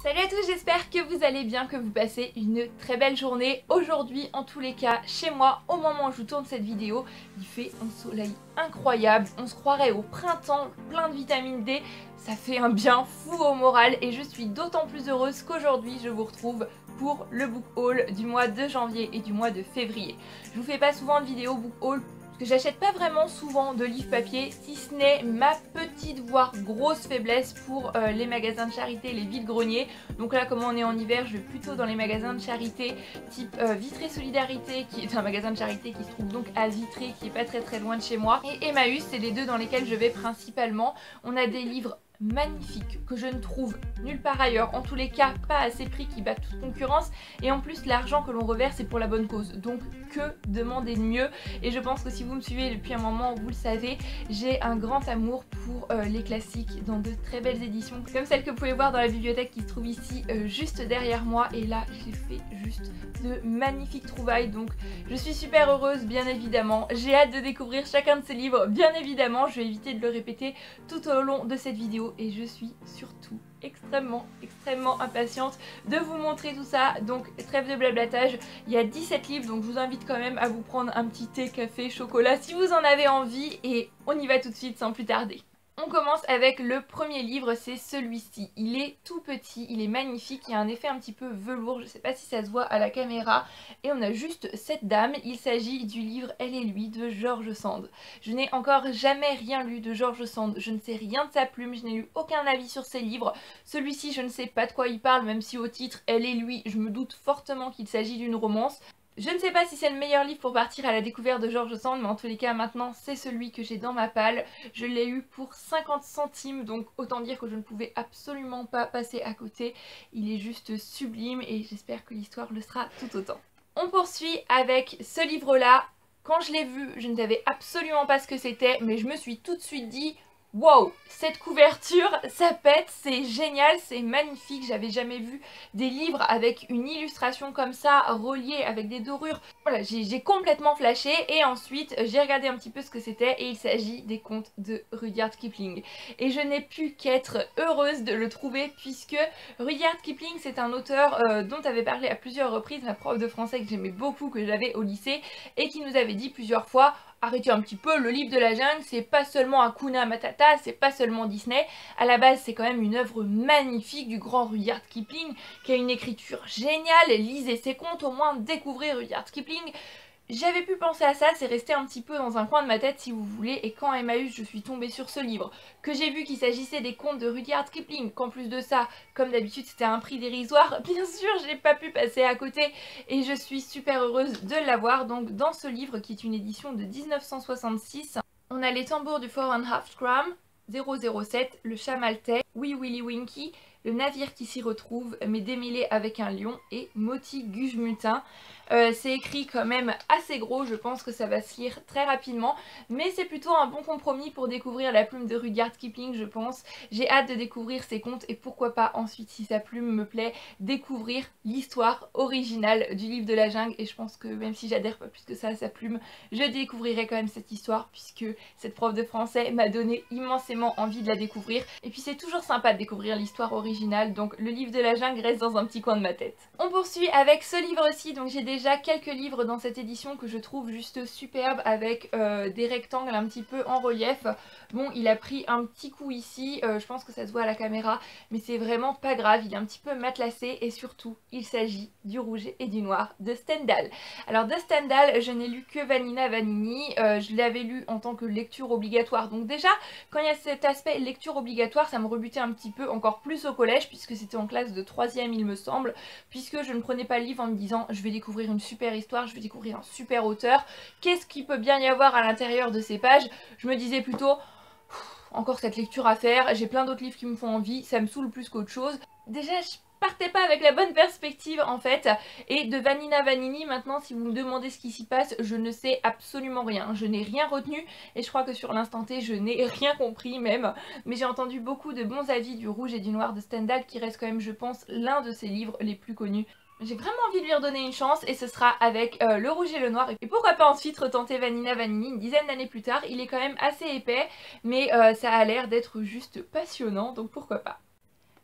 Salut à tous, j'espère que vous allez bien, que vous passez une très belle journée. Aujourd'hui, en tous les cas, chez moi, au moment où je vous tourne cette vidéo, il fait un soleil incroyable. On se croirait au printemps, plein de vitamine D. Ça fait un bien fou au moral et je suis d'autant plus heureuse qu'aujourd'hui, je vous retrouve pour le book haul du mois de janvier et du mois de février. Je vous fais pas souvent de vidéos book haul, que j'achète pas vraiment souvent de livres papier, si ce n'est ma petite voire grosse faiblesse pour les magasins de charité, les vides-greniers. Donc là, comme on est en hiver, je vais plutôt dans les magasins de charité type Vitré Solidarité, qui est un magasin de charité qui se trouve donc à Vitré, qui est pas très loin de chez moi, et Emmaüs, c'est les deux dans lesquels je vais principalement. On a des livres magnifique que je ne trouve nulle part ailleurs, en tous les cas pas à ces prix qui battent toute concurrence, et en plus l'argent que l'on reverse est pour la bonne cause, donc que demander de mieux. Et je pense que si vous me suivez depuis un moment, vous le savez, j'ai un grand amour pour les classiques dans de très belles éditions comme celle que vous pouvez voir dans la bibliothèque qui se trouve ici juste derrière moi, et là j'ai fait juste de magnifiques trouvailles, donc je suis super heureuse bien évidemment. J'ai hâte de découvrir chacun de ces livres bien évidemment, je vais éviter de le répéter tout au long de cette vidéo et je suis surtout extrêmement impatiente de vous montrer tout ça. Donc trêve de blablatage, il y a 17 livres, donc je vous invite quand même à vous prendre un petit thé, café, chocolat si vous en avez envie, et on y va tout de suite sans plus tarder. On commence avec le premier livre, c'est celui-ci. Il est tout petit, il est magnifique, il y a un effet un petit peu velours, je sais pas si ça se voit à la caméra. Et on a juste cette dame, il s'agit du livre Elle et lui de George Sand. Je n'ai encore jamais rien lu de George Sand, je ne sais rien de sa plume, je n'ai lu aucun avis sur ses livres. Celui-ci, je ne sais pas de quoi il parle, même si au titre Elle et lui, je me doute fortement qu'il s'agit d'une romance. Je ne sais pas si c'est le meilleur livre pour partir à la découverte de George Sand, mais en tous les cas maintenant c'est celui que j'ai dans ma palle. Je l'ai eu pour 50 centimes, donc autant dire que je ne pouvais absolument pas passer à côté. Il est juste sublime et j'espère que l'histoire le sera tout autant. On poursuit avec ce livre-là. Quand je l'ai vu, je ne savais absolument pas ce que c'était, mais je me suis tout de suite dit: wow, cette couverture, ça pète, c'est génial, c'est magnifique. J'avais jamais vu des livres avec une illustration comme ça, reliée avec des dorures. Voilà, j'ai complètement flashé, et ensuite j'ai regardé un petit peu ce que c'était, et il s'agit des contes de Rudyard Kipling. Et je n'ai pu qu'être heureuse de le trouver, puisque Rudyard Kipling, c'est un auteur dont avait parlé à plusieurs reprises ma prof de français que j'aimais beaucoup, que j'avais au lycée, et qui nous avait dit plusieurs fois: arrêtez un petit peu, le livre de la jungle, c'est pas seulement Hakuna Matata, c'est pas seulement Disney. À la base, c'est quand même une œuvre magnifique du grand Rudyard Kipling, qui a une écriture géniale. Lisez ses contes, au moins découvrez Rudyard Kipling. J'avais pu penser à ça, c'est resté un petit peu dans un coin de ma tête si vous voulez, et quand à Emmaüs je suis tombée sur ce livre, que j'ai vu qu'il s'agissait des contes de Rudyard Kipling, qu'en plus de ça, comme d'habitude c'était un prix dérisoire, bien sûr j'ai pas pu passer à côté, et je suis super heureuse de l'avoir. Donc dans ce livre, qui est une édition de 1966, on a Les tambours du 4½ Scrum, 007, Le chat maltais, Wee Willie Winky, Le navire qui s'y retrouve, mais démêlé avec un lion, et Moti Gujmutin. C'est écrit quand même assez gros, je pense que ça va se lire très rapidement, mais c'est plutôt un bon compromis pour découvrir la plume de Rudyard Kipling, je pense. J'ai hâte de découvrir ses contes, et pourquoi pas ensuite, si sa plume me plaît, découvrir l'histoire originale du livre de la jungle. Et je pense que même si j'adhère pas plus que ça à sa plume, je découvrirai quand même cette histoire, puisque cette prof de français m'a donné immensément envie de la découvrir. Et puis c'est toujours sympa de découvrir l'histoire originale, donc le livre de la jungle reste dans un petit coin de ma tête. On poursuit avec ce livre-ci, donc j'ai déjà quelques livres dans cette édition que je trouve juste superbes, avec des rectangles un petit peu en relief. Bon, il a pris un petit coup ici, je pense que ça se voit à la caméra, mais c'est vraiment pas grave, il est un petit peu matelassé, et surtout il s'agit du Rouge et du Noir de Stendhal. Alors de Stendhal, je n'ai lu que Vanina Vanini, je l'avais lu en tant que lecture obligatoire, donc déjà quand il y a cet aspect lecture obligatoire, ça me rebutait un petit peu encore plus au collège, puisque c'était en classe de 3e il me semble, puisque je ne prenais pas le livre en me disant je vais découvrir une super histoire, je vais découvrir un super auteur, qu'est-ce qu'il peut bien y avoir à l'intérieur de ces pages. Je me disais plutôt encore cette lecture à faire, j'ai plein d'autres livres qui me font envie, ça me saoule plus qu'autre chose. Déjà je partais pas avec la bonne perspective en fait, et de Vanina Vanini maintenant, si vous me demandez ce qui s'y passe, je ne sais absolument rien, je n'ai rien retenu, et je crois que sur l'instant T je n'ai rien compris même, mais j'ai entendu beaucoup de bons avis du Rouge et du Noir de Stendhal, qui reste quand même je pense l'un de ses livres les plus connus. J'ai vraiment envie de lui redonner une chance, et ce sera avec Le Rouge et le Noir. Et pourquoi pas ensuite retenter Vanina Vanini une dizaine d'années plus tard. Il est quand même assez épais, mais ça a l'air d'être juste passionnant, donc pourquoi pas.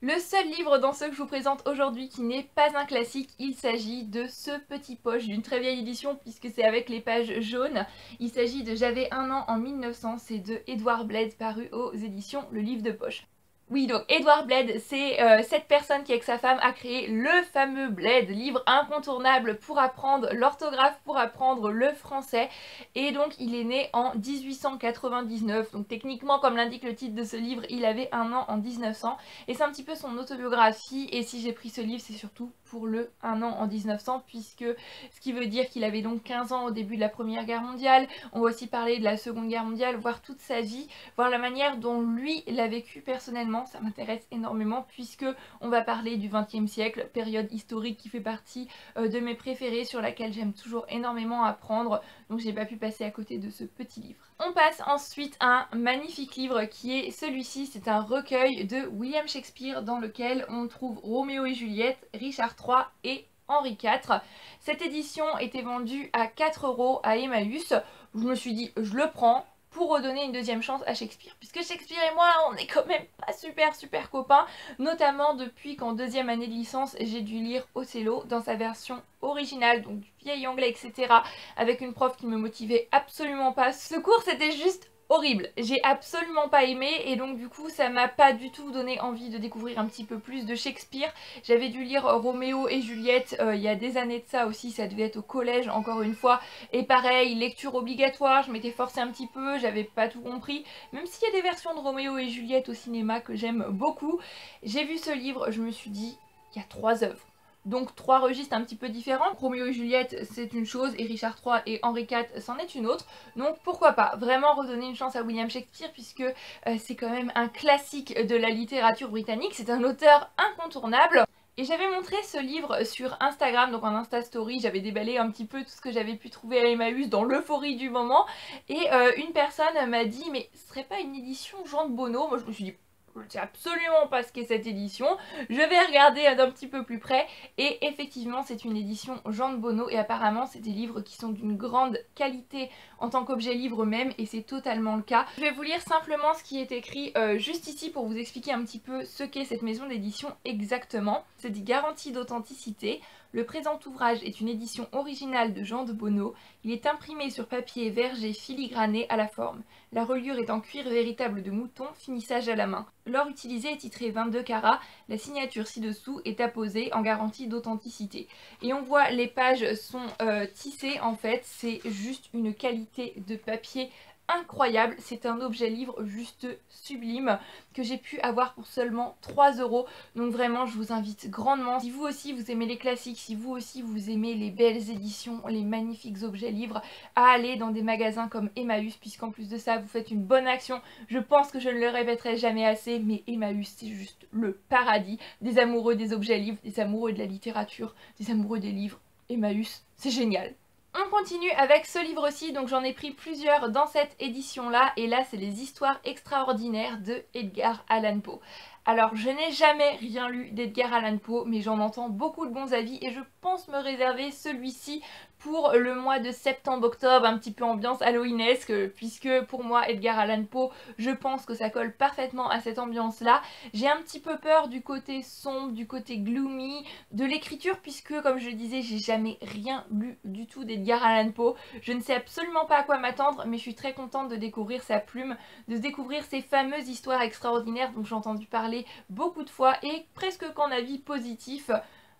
Le seul livre dans ceux que je vous présente aujourd'hui qui n'est pas un classique, il s'agit de Ce Petit Poche, d'une très vieille édition puisque c'est avec les pages jaunes. Il s'agit de J'avais un an en 1900, c'est de Edward Blade paru aux éditions Le Livre de Poche. Oui, donc Edward Blade, c'est cette personne qui avec sa femme a créé le fameux Blade, livre incontournable pour apprendre l'orthographe, pour apprendre le français. Et donc il est né en 1899, donc techniquement comme l'indique le titre de ce livre, il avait un an en 1900. Et c'est un petit peu son autobiographie, et si j'ai pris ce livre c'est surtout pour le un an en 1900, puisque ce qui veut dire qu'il avait donc 15 ans au début de la Première Guerre mondiale. On va aussi parler de la Seconde Guerre mondiale, voir toute sa vie, voir la manière dont lui l'a vécu personnellement. Ça m'intéresse énormément puisque on va parler du XXe siècle, période historique qui fait partie de mes préférées, sur laquelle j'aime toujours énormément apprendre, donc j'ai pas pu passer à côté de ce petit livre. On passe ensuite à un magnifique livre qui est celui-ci, c'est un recueil de William Shakespeare dans lequel on trouve Roméo et Juliette, Richard III et Henri IV. Cette édition était vendue à 4 € à Emmaüs. Je me suis dit je le prends pour redonner une deuxième chance à Shakespeare, puisque Shakespeare et moi on est quand même pas super copains, notamment depuis qu'en deuxième année de licence j'ai dû lire Othello dans sa version originale, donc du vieil anglais etc, avec une prof qui me motivait absolument pas. Ce cours c'était juste horrible, j'ai absolument pas aimé, et donc du coup ça m'a pas du tout donné envie de découvrir un petit peu plus de Shakespeare. J'avais dû lire Roméo et Juliette il y a des années de ça aussi, ça devait être au collège encore une fois, et pareil, lecture obligatoire, je m'étais forcée un petit peu, j'avais pas tout compris, même s'il y a des versions de Roméo et Juliette au cinéma que j'aime beaucoup. J'ai vu ce livre, je me suis dit, il y a 3 œuvres. Donc 3 registres un petit peu différents. Roméo et Juliette c'est une chose et Richard III et Henri IV c'en est une autre. Donc pourquoi pas vraiment redonner une chance à William Shakespeare, puisque c'est quand même un classique de la littérature britannique, c'est un auteur incontournable. Et j'avais montré ce livre sur Instagram, donc en Insta Story, j'avais déballé un petit peu tout ce que j'avais pu trouver à Emmaüs dans l'euphorie du moment. Et une personne m'a dit mais ce serait pas une édition Jean de Bonneau? Moi je me suis dit je ne sais absolument pas ce qu'est cette édition, je vais regarder d'un petit peu plus près, et effectivement c'est une édition Jean de Bonneau, et apparemment c'est des livres qui sont d'une grande qualité en tant qu'objet livre même, et c'est totalement le cas. Je vais vous lire simplement ce qui est écrit juste ici pour vous expliquer un petit peu ce qu'est cette maison d'édition exactement. C'est dit garantie d'authenticité. Le présent ouvrage est une édition originale de Jean de Bonneau. Il est imprimé sur papier vergé filigrané à la forme. La reliure est en cuir véritable de mouton, finissage à la main. L'or utilisé est titré 22 carats. La signature ci-dessous est apposée en garantie d'authenticité. Et on voit les pages sont tissées en fait, c'est juste une qualité de papier incroyable, c'est un objet livre juste sublime que j'ai pu avoir pour seulement 3 €. Donc vraiment je vous invite grandement, si vous aussi vous aimez les classiques, si vous aussi vous aimez les belles éditions, les magnifiques objets livres, à aller dans des magasins comme Emmaüs, puisqu'en plus de ça vous faites une bonne action. Je pense que je ne le répéterai jamais assez, mais Emmaüs c'est juste le paradis des amoureux des objets livres, des amoureux de la littérature, des amoureux des livres. Emmaüs, c'est génial. On continue avec ce livre-ci, donc j'en ai pris plusieurs dans cette édition-là, et là c'est les histoires extraordinaires de Edgar Allan Poe. Alors je n'ai jamais rien lu d'Edgar Allan Poe, mais j'en entends beaucoup de bons avis et je pense me réserver celui-ci pour le mois de septembre-octobre, un petit peu ambiance halloweenesque, puisque pour moi Edgar Allan Poe, je pense que ça colle parfaitement à cette ambiance-là. J'ai un petit peu peur du côté sombre, du côté gloomy, de l'écriture, puisque comme je le disais, j'ai jamais rien lu du tout d'Edgar Allan Poe. Je ne sais absolument pas à quoi m'attendre, mais je suis très contente de découvrir sa plume, de découvrir ces fameuses histoires extraordinaires dont j'ai entendu parler beaucoup de fois et presque qu'en avis positif,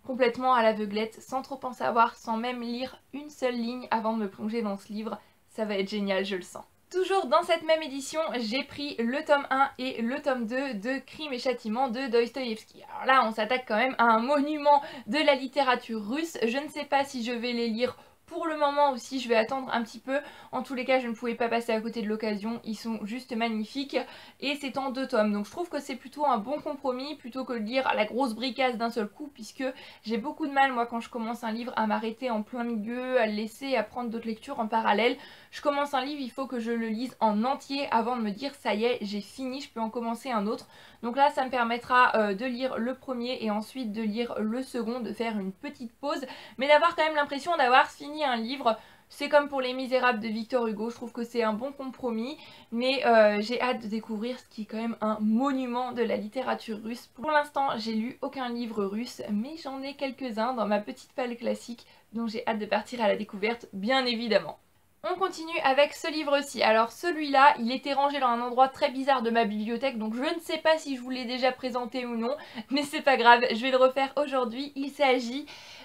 complètement à l'aveuglette, sans trop en savoir, sans même lire une seule ligne avant de me plonger dans ce livre. Ça va être génial, je le sens. Toujours dans cette même édition, j'ai pris le tome 1 et le tome 2 de Crime et Châtiment de Dostoïevski. Alors là, on s'attaque quand même à un monument de la littérature russe. Je ne sais pas si je vais les lire pour le moment aussi, je vais attendre un petit peu. En tous les cas, je ne pouvais pas passer à côté de l'occasion. Ils sont juste magnifiques. Et c'est en 2 tomes. Donc je trouve que c'est plutôt un bon compromis plutôt que de lire la grosse bricasse d'un seul coup. Puisque j'ai beaucoup de mal, moi, quand je commence un livre, à m'arrêter en plein milieu, à le laisser, à prendre d'autres lectures en parallèle. Je commence un livre, il faut que je le lise en entier avant de me dire ça y est, j'ai fini, je peux en commencer un autre. Donc là, ça me permettra de lire le premier et ensuite de lire le second, de faire une petite pause. Mais d'avoir quand même l'impression d'avoir fini un livre C'est comme pour Les Misérables de Victor Hugo, je trouve que c'est un bon compromis, mais j'ai hâte de découvrir ce qui est quand même un monument de la littérature russe. Pour l'instant, j'ai lu aucun livre russe, mais j'en ai quelques-uns dans ma petite palle classique, dont j'ai hâte de partir à la découverte, bien évidemment. On continue avec ce livre-ci. Alors celui-là, il était rangé dans un endroit très bizarre de ma bibliothèque, donc je ne sais pas si je vous l'ai déjà présenté ou non, mais c'est pas grave, je vais le refaire aujourd'hui. Il s'agit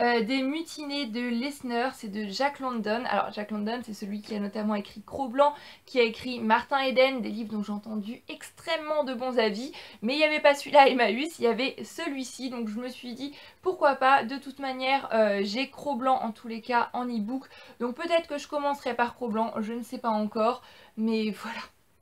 des Mutinées de Lesner, c'est de Jack London. Alors Jack London, c'est celui qui a notamment écrit Cro-Blanc, qui a écrit Martin Eden, des livres dont j'ai entendu extrêmement de bons avis, mais il n'y avait pas celui-là à Emmaüs, il y avait celui-ci, donc je me suis dit pourquoi pas. De toute manière, j'ai Cro-Blanc en tous les cas en e-book, donc peut-être que je commencerai par Cro-Blanc, je ne sais pas encore, mais voilà.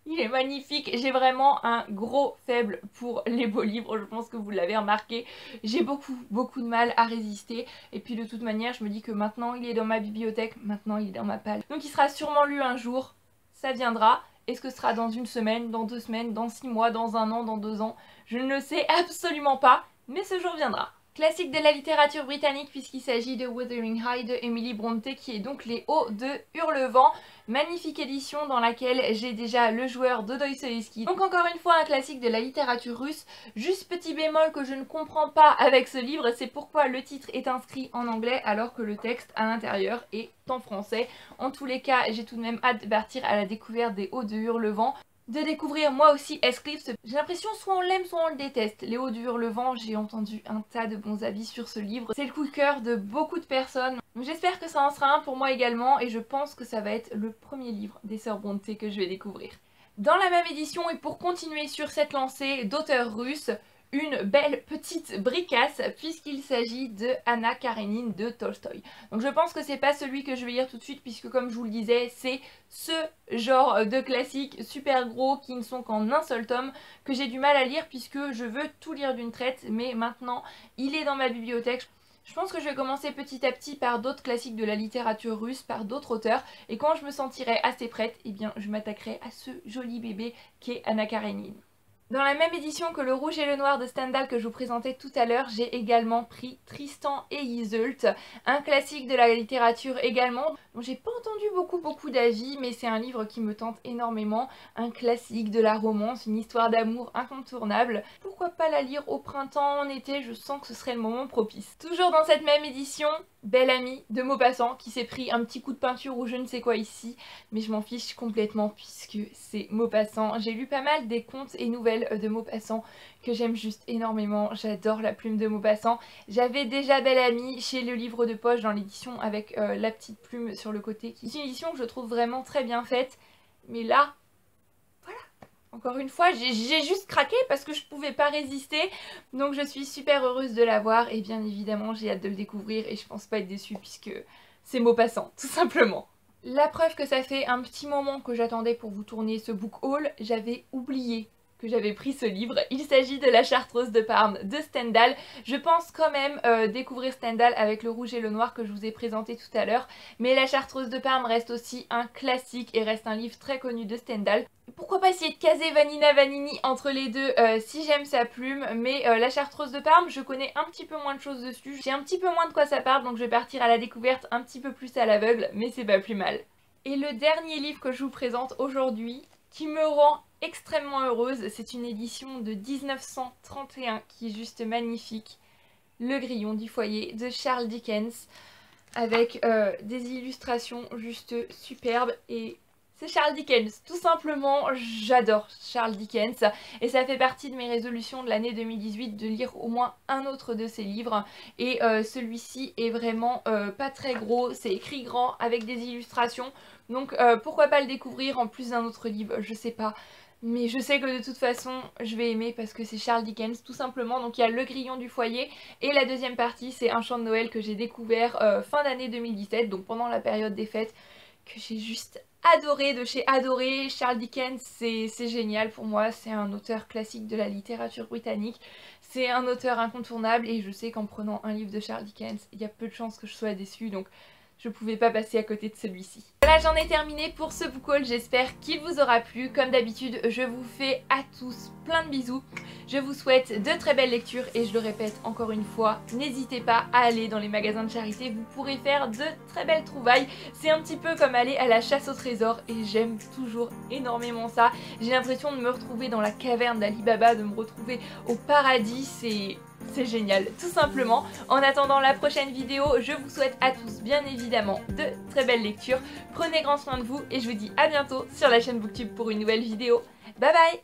Il est magnifique, j'ai vraiment un gros faible pour les beaux livres, je pense que vous l'avez remarqué. J'ai beaucoup de mal à résister, et puis de toute manière je me dis que maintenant il est dans ma bibliothèque, maintenant il est dans ma palle. Donc il sera sûrement lu un jour, ça viendra. Est-ce que ce sera dans une semaine, dans 2 semaines, dans 6 mois, dans 1 an, dans 2 ans? Je ne le sais absolument pas, mais ce jour viendra. Classique de la littérature britannique puisqu'il s'agit de Wuthering Heights de Emily Brontë qui est donc Les Hauts de Hurlevent. Magnifique édition dans laquelle j'ai déjà Le Joueur de Dostoïevski. Donc encore une fois un classique de la littérature russe. Juste petit bémol que je ne comprends pas avec ce livre, c'est pourquoi le titre est inscrit en anglais alors que le texte à l'intérieur est en français. En tous les cas, j'ai tout de même hâte de partir à la découverte des Hauts de Hurlevent. De découvrir moi aussi Heathcliff. J'ai l'impression soit on l'aime soit on le déteste. Les Hauts du Hurlevent, j'ai entendu un tas de bons avis sur ce livre. C'est le coup de cœur de beaucoup de personnes. J'espère que ça en sera un pour moi également et je pense que ça va être le premier livre des sœurs Brontë que je vais découvrir. Dans la même édition et pour continuer sur cette lancée d'auteurs russes, une belle petite bricasse puisqu'il s'agit de Anna Karénine de Tolstoï. Donc je pense que c'est pas celui que je vais lire tout de suite puisque comme je vous le disais c'est ce genre de classiques super gros qui ne sont qu'en un seul tome que j'ai du mal à lire puisque je veux tout lire d'une traite, mais maintenant il est dans ma bibliothèque. Je pense que je vais commencer petit à petit par d'autres classiques de la littérature russe, par d'autres auteurs, et quand je me sentirai assez prête, eh bien je m'attaquerai à ce joli bébé qu'est Anna Karénine. Dans la même édition que Le Rouge et le Noir de Stendhal que je vous présentais tout à l'heure, j'ai également pris Tristan et Iseult, un classique de la littérature également, dont j'ai pas entendu beaucoup d'avis, mais c'est un livre qui me tente énormément, un classique de la romance, une histoire d'amour incontournable. Pourquoi pas la lire au printemps, en été, je sens que ce serait le moment propice. Toujours dans cette même édition, Belle Amie de Maupassant qui s'est pris un petit coup de peinture ou je ne sais quoi ici, mais je m'en fiche complètement puisque c'est Maupassant. J'ai lu pas mal des contes et nouvelles de Maupassant que j'aime juste énormément, j'adore la plume de Maupassant. J'avais déjà Belle Amie chez Le Livre de Poche dans l'édition avec la petite plume sur le côté, qui est une édition que je trouve vraiment très bien faite, mais là, voilà. Encore une fois, j'ai juste craqué parce que je pouvais pas résister, donc je suis super heureuse de l'avoir et bien évidemment j'ai hâte de le découvrir et je pense pas être déçue puisque c'est Maupassant, tout simplement. La preuve que ça fait un petit moment que j'attendais pour vous tourner ce book haul, j'avais oublié que j'avais pris ce livre. Il s'agit de La Chartreuse de Parme de Stendhal. Je pense quand même découvrir Stendhal avec Le Rouge et le Noir que je vous ai présenté tout à l'heure, mais La Chartreuse de Parme reste aussi un classique et reste un livre très connu de Stendhal. Pourquoi pas essayer de caser Vanina Vanini entre les deux si j'aime sa plume, mais La Chartreuse de Parme, je connais un petit peu moins de choses dessus. J'ai un petit peu moins de quoi ça parle, donc je vais partir à la découverte un petit peu plus à l'aveugle, mais c'est pas plus mal. Et le dernier livre que je vous présente aujourd'hui, qui me rend extrêmement heureuse, c'est une édition de 1931 qui est juste magnifique. Le Grillon du foyer de Charles Dickens, avec des illustrations juste superbes et c'est Charles Dickens, tout simplement, j'adore Charles Dickens et ça fait partie de mes résolutions de l'année 2018 de lire au moins un autre de ses livres et celui-ci est vraiment pas très gros, c'est écrit grand avec des illustrations, donc pourquoi pas le découvrir en plus d'un autre livre, je sais pas. Mais je sais que de toute façon je vais aimer parce que c'est Charles Dickens tout simplement. Donc il y a Le Grillon du foyer et la deuxième partie c'est Un chant de Noël que j'ai découvert fin d'année 2017, donc pendant la période des fêtes, que j'ai juste adoré, de chez adoré. Charles Dickens c'est génial pour moi, c'est un auteur classique de la littérature britannique, c'est un auteur incontournable et je sais qu'en prenant un livre de Charles Dickens il y a peu de chances que je sois déçue, donc je pouvais pas passer à côté de celui-ci. Voilà, j'en ai terminé pour ce book haul, j'espère qu'il vous aura plu. Comme d'habitude, je vous fais à tous plein de bisous. Je vous souhaite de très belles lectures et je le répète encore une fois, n'hésitez pas à aller dans les magasins de charité, vous pourrez faire de très belles trouvailles. C'est un petit peu comme aller à la chasse au trésor et j'aime toujours énormément ça. J'ai l'impression de me retrouver dans la caverne d'Ali Baba, de me retrouver au paradis, c'est génial, tout simplement. En attendant la prochaine vidéo, je vous souhaite à tous bien évidemment de très belles lectures. Prenez grand soin de vous et je vous dis à bientôt sur la chaîne Booktube pour une nouvelle vidéo. Bye bye!